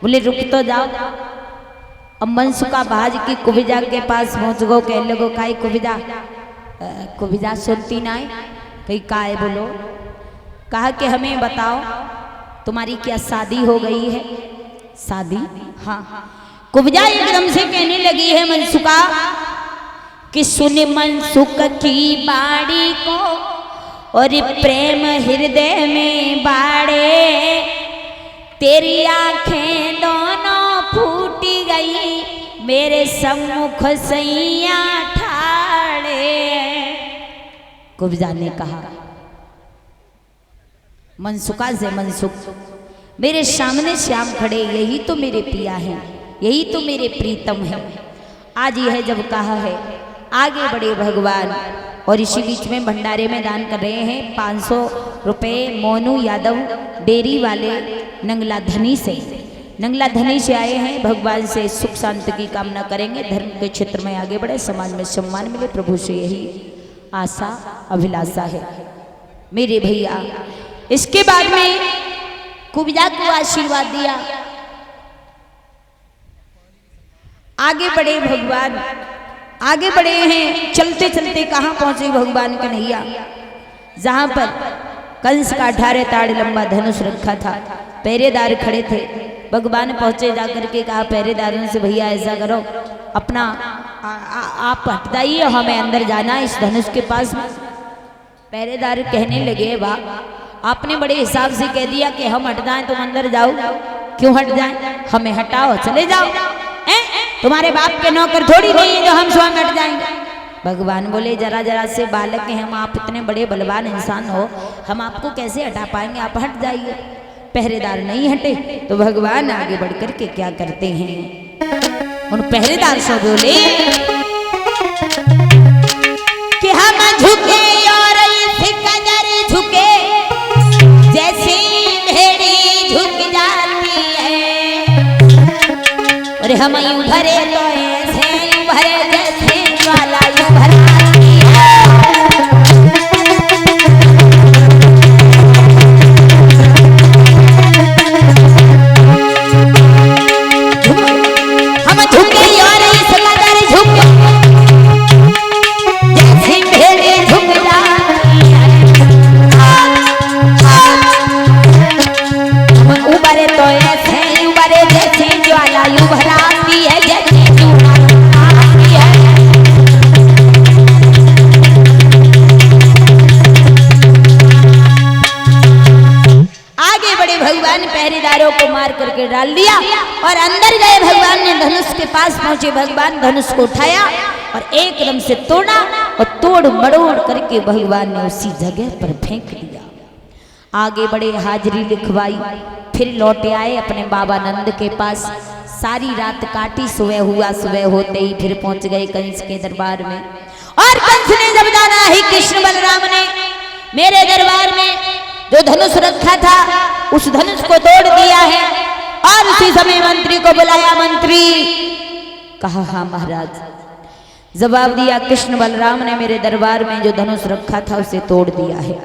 बोले रुक तो जाओ। अब मनसुका भाज की कुबिजा के पास पहुंच गो, कह लगो काई कुबिजा, कुबिजा सुनती ना है कहीं का है बोलो। कहा कि हमें बताओ तुम्हारी क्या शादी हो गई है? शादी? हाँ। कुबिजा एकदम से कहने लगी है मनसुका कि सुन मनसुक की बाड़ी को और प्रेम हृदय में बाड़े, तेरी आंखें दोनों फूटी गई मेरे सम्मुख सैया ठाड़े। कुबिजा ने कहा मनसुका से, मनसुक मेरे सामने श्याम खड़े, यही तो मेरे पिया हैं, यही तो मेरे प्रीतम हैं। आज यह जब कहा है आगे बढ़े भगवान, और इसी बीच में भंडारे में दान कर रहे हैं 500 रुपये मोनू यादव डेयरी वाले नंगला धनी से। नंगला धनी से आए हैं, भगवान से सुख शांति की कामना करेंगे, धर्म के क्षेत्र में आगे बढ़े, समाज में सम्मान मिले, प्रभु से यही आशा अभिलाषा है मेरे भैया। इसके बाद में कुबिजा को आशीर्वाद दिया, आगे बढ़े भगवान, आगे बढ़े हैं। चलते चलते कहाँ पहुंचे भगवान कन्हैया? जहां पर कंस का 18 ताड़ लंबा धनुष रखा था, पहरेदार खड़े थे। भगवान पहुंचे, जाकर के कहा पहरेदारों से भैया ऐसा करो अपना आप हट जाइए, हमें अंदर जाना है इस धनुष के पास में। पहरेदार कहने लगे वाह आपने बड़े हिसाब से कह दिया कि हम हट जाएं तुम अंदर जाओ, क्यों हट जाएं? हमें हटाओ चले जाओ, तुम्हारे बाप के नौकर थोड़ी नहीं है जो हम स्वयं हट जाएंगे। भगवान बोले जरा जरा से बालक हैं हम, आप इतने बड़े बलवान इंसान हो, हम आपको कैसे हटा पाएंगे, आप हट जाइए। पहरेदार नहीं हटे तो भगवान आगे बढ़ कर के क्या करते हैं, उन पहरेदार से बोले कि हम झुके और इस कदर झुके जैसे भेड़ी झुक जाती है, और हम यूं भरे तो ऐसे यूं भरे जैसे ज्वाला यूं भराती है। हम झुके और इस कदर झुके जैसे भेड़ी झुक जाती है, हम उबरे तो ऐसे उबरे जैसे ज्वाला यूं भराती है, जैसे भराती है। आगे बड़े भगवान पहरेदारों को मार करके डाल दिया और अंदर गए। भगवान ने धनुष के पास पहुंचे, भगवान धनुष को उठाया और एकदम से तोड़ा और तोड़ मड़ोड़ करके भगवान ने उसी जगह पर फेंक दिया। आगे बड़े हाजिरी लिखवाई, फिर लौटे आए अपने बाबा नंद के पास। सारी रात काटी, सुबह हुआ, सुबह होते ही फिर पहुंच गए कंस के दरबार में। और कंस ने जब जाना है कृष्ण बलराम ने मेरे दरबार में जो धनुष रखा था उस धनुष को तोड़ दिया है, और उसी समय मंत्री को बुलाया। मंत्री कहा हाँ महाराज। जवाब दिया कृष्ण बलराम ने मेरे दरबार में जो धनुष रखा था उसे तोड़ दिया है,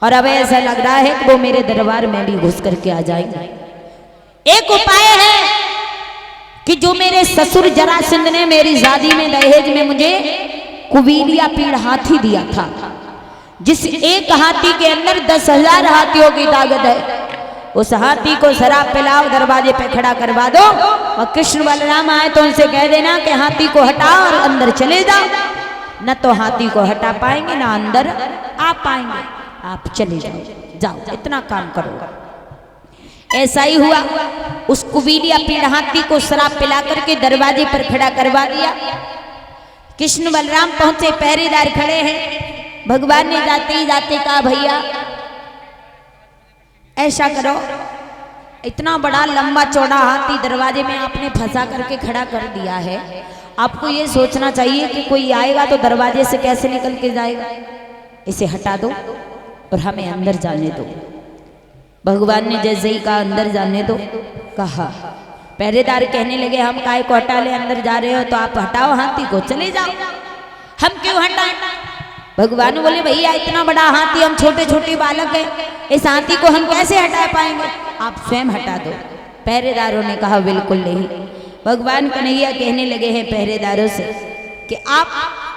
और अब ऐसा लग रहा है कि वो मेरे दरबार में भी घुस करके आ जाएंगे। एक उपाय है कि जो मेरे ससुर जरासंध ने मेरी शादी में दहेज में मुझे कुबीलिया पीड़ हाथी दिया था, जिस एक हाथी के अंदर 10,000 हाथियों की ताकत है, उस हाथी को शराब पिलाओ, दरवाजे पे खड़ा करवा दो, और कृष्ण बलराम आए तो उनसे कह देना कि हाथी को हटाओ और अंदर चले जाओ। न तो हाथी को हटा पाएंगे ना अंदर आ पाएंगे, आप चले जाओ, जाओ इतना काम करो। ऐसा ही हुआ, उस कुबीलिया पीड़ हाथी को शराब पिला करके दरवाजे पर खड़ा करवा दिया। कृष्ण बलराम पहुंचे, पहरेदार खड़े हैं। भगवान ने जाते ही जाते कहा भैया ऐसा करो, इतना बड़ा लंबा चौड़ा हाथी दरवाजे में आपने फंसा करके खड़ा कर दिया है, आपको ये सोचना चाहिए कि कोई आएगा तो दरवाजे से कैसे निकल के जाएगा, इसे हटा दो और हमें अंदर जाने दो। भगवान ने जैसे ही कहा अंदर जाने दो, कहा पहरेदार कहने लगे हम काय को हटा ले, अंदर जा रहे हो तो आप हटाओ हाथी को, चले जाओ, हम क्यों हटाएं। भगवान बोले भैया इतना बड़ा हाथी, हम छोटे छोटे बालक हैं, इस हाथी को हम कैसे हटा पाएंगे, आप स्वयं हटा दो। पहरेदारों ने कहा बिल्कुल नहीं। भगवान कन्हैया कहने लगे हैं पहरेदारों से कि आप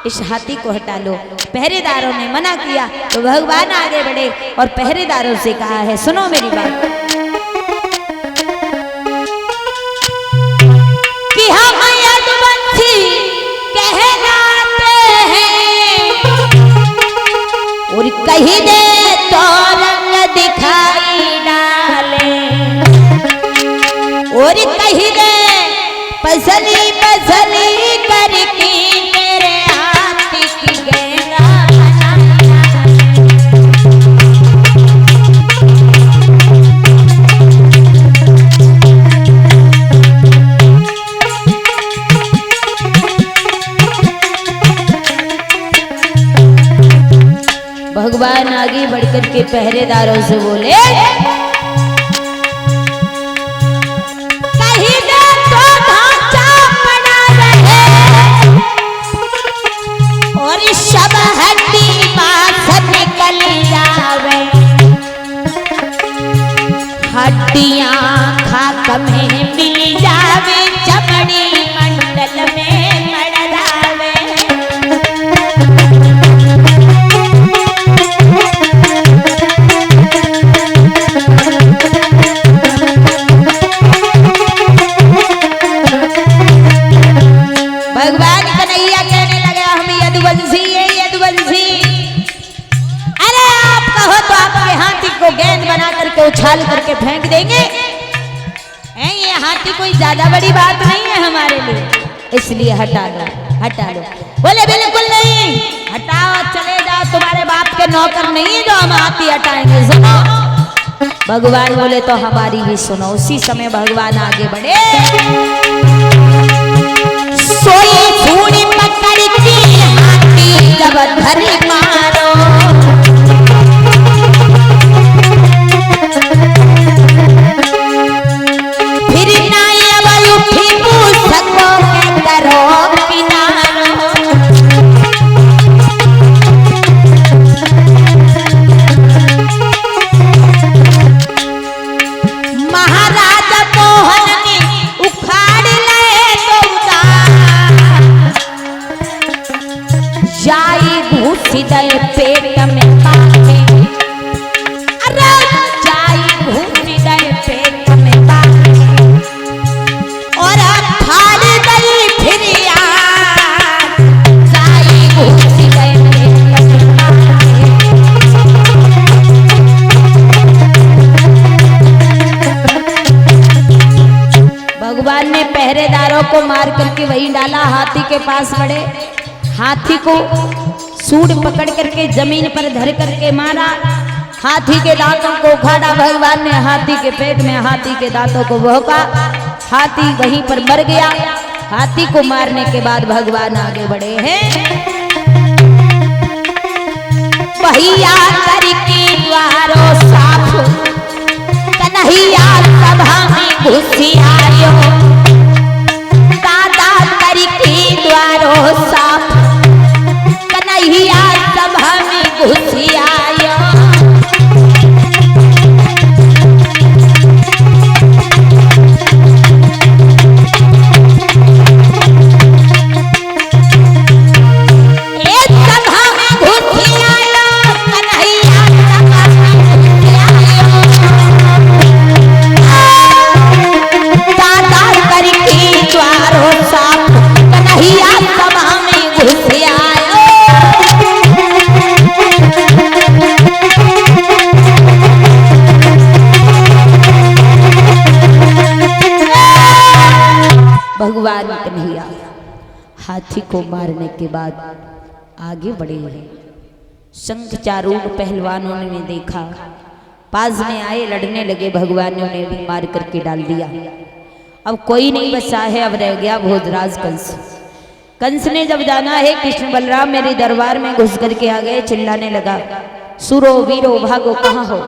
इस हाथी को हटा लो। पहरेदारों ने मना किया तो भगवान आगे बढ़े और पहरेदारों से कहा है, सुनो मेरी बात, कि हम यदुवंशी कहलाते हैं और कहीं दे तो रंग दिखाई डाले, और कहीं दे पसली पसली करके मेरे हाथी की गहना भगवान आगे बढ़कर के पहरेदारों से बोले, कहीं दे तो ढांचा पड़ा रहे और शब हड्डी मांस निकल जावे, हड्डियां खाक में मिल जावे, चमड़ी मंडल में मड़लावे। भगवान कन्हैया कहने लगे, हम यदुवंशी है, यदुवंशी। अरे आप कहो तो आपके हाथी को गेंद बना करके उछाल करके फेंक देंगे। ये हाथी कोई ज्यादा बड़ी बात नहीं है हमारे लिए, इसलिए हटा लो, हटा लो। बोले बिल्कुल नहीं, हटाओ, चले जाओ, तुम्हारे बाप के नौकर नहीं जो हम हाथी हटाएंगे। सुनो, भगवान बोले तो हमारी भी सुनो। उसी समय भगवान आगे बढ़े, सोई सूढ़ी पकड़ के हाथी जब धरी मारो, फिर नाई अब उठी पूछको के करो किनारो। महाराजा मोहन ने उखाड़ ले तो जाई घुसी दे पेट में बांधे, अरे जाई घुसी दे पेट में बांधे और फाड़ गई फिर यार, जाई घुसी दे पेट में बांधे। भगवान ने पहरेदारों को मार करके वहीं डाला, हाथी के पास बढ़े, हाथी को सूंड पकड़ करके जमीन पर धर करके मारा, हाथी के दांतों को उखाड़ा। भगवान ने हाथी के पेट में हाथी के दांतों को भोंका, हाथी वहीं पर मर गया। हाथी को मारने के बाद भगवान आगे बढ़े हैं, पहिया करके द्वारों साफ कन्हैया सभा में घुसी आयो, दादा करके द्वारों साफ कन्हैया सभा में घुसी आयो। भगवान कन्हैया हाथी को मारने के बाद आगे बढ़े हैं। शंख चारूढ़ पहलवानों ने देखा, पास में आए, लड़ने लगे। भगवान ने उन्हें भी मार करके डाल दिया। अब कोई नहीं बचा है, अब रह गया भोजराज कंस। कंस ने जब जाना है कृष्ण बलराम मेरे दरबार में घुस करके आ गए, चिल्लाने लगा, सुरो वीरो भागो कहाँ हो।